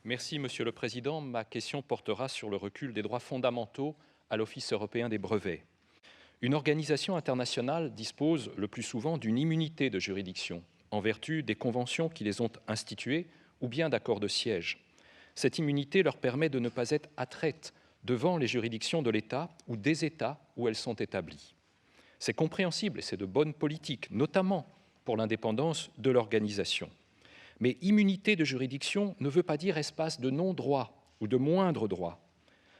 Merci, Monsieur le Président. Ma question portera sur le recul des droits fondamentaux à l'Office européen des brevets. Une organisation internationale dispose le plus souvent d'une immunité de juridiction en vertu des conventions qui les ont instituées ou bien d'accords de siège. Cette immunité leur permet de ne pas être attraite devant les juridictions de l'État ou des États où elles sont établies. C'est compréhensible et c'est de bonne politique, notamment pour l'indépendance de l'organisation. Mais immunité de juridiction ne veut pas dire espace de non-droit ou de moindre droit.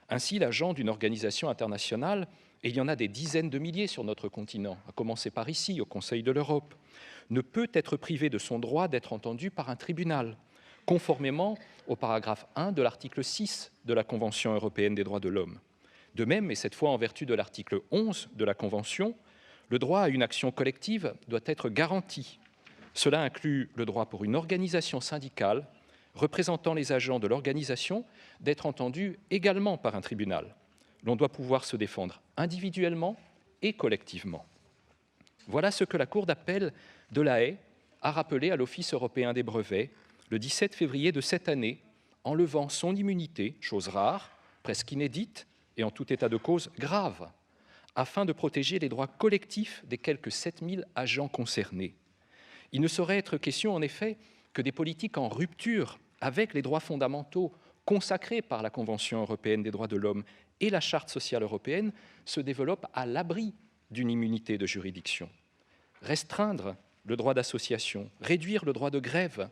Ainsi, l'agent d'une organisation internationale, et il y en a des dizaines de milliers sur notre continent, à commencer par ici, au Conseil de l'Europe, ne peut être privé de son droit d'être entendu par un tribunal, conformément au paragraphe 1 de l'article 6 de la Convention européenne des droits de l'homme. De même, et cette fois en vertu de l'article 11 de la Convention, le droit à une action collective doit être garanti. Cela inclut le droit pour une organisation syndicale représentant les agents de l'organisation d'être entendus également par un tribunal. L'on doit pouvoir se défendre individuellement et collectivement. Voilà ce que la Cour d'appel de La Haye a rappelé à l'Office européen des brevets le 17 février de cette année, en levant son immunité, chose rare, presque inédite et en tout état de cause grave, afin de protéger les droits collectifs des quelques 7000 agents concernés. Il ne saurait être question, en effet, que des politiques en rupture avec les droits fondamentaux consacrés par la Convention européenne des droits de l'homme et la Charte sociale européenne se développent à l'abri d'une immunité de juridiction. Restreindre le droit d'association, réduire le droit de grève,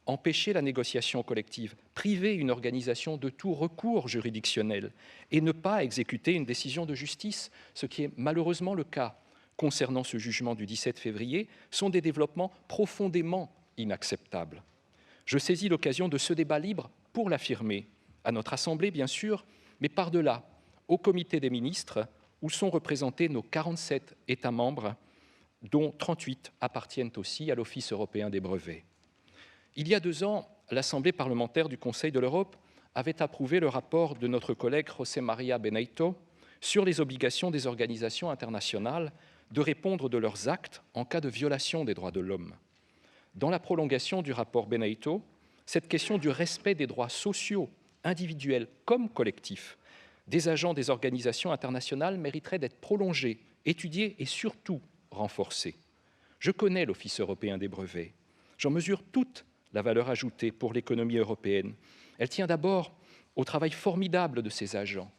empêcher la négociation collective, priver une organisation de tout recours juridictionnel et ne pas exécuter une décision de justice, ce qui est malheureusement le cas concernant ce jugement du 17 février, sont des développements profondément inacceptables. Je saisis l'occasion de ce débat libre pour l'affirmer, à notre Assemblée bien sûr, mais par-delà, au Comité des ministres, où sont représentés nos 47 États membres, dont 38 appartiennent aussi à l'Office européen des brevets. Il y a 2 ans, l'Assemblée parlementaire du Conseil de l'Europe avait approuvé le rapport de notre collègue José María Benito sur les obligations des organisations internationales de répondre de leurs actes en cas de violation des droits de l'homme. Dans la prolongation du rapport Benito, cette question du respect des droits sociaux, individuels comme collectifs, des agents des organisations internationales mériterait d'être prolongée, étudiée et surtout renforcée. Je connais l'Office européen des brevets. J'en mesure toute la valeur ajoutée pour l'économie européenne. Elle tient d'abord au travail formidable de ses agents.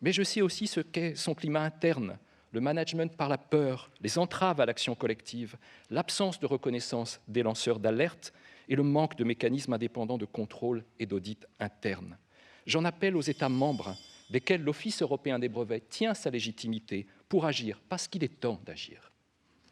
Mais je sais aussi ce qu'est son climat interne, le management par la peur, les entraves à l'action collective, l'absence de reconnaissance des lanceurs d'alerte et le manque de mécanismes indépendants de contrôle et d'audit interne. J'en appelle aux États membres, desquels l'Office européen des brevets tient sa légitimité pour agir, parce qu'il est temps d'agir.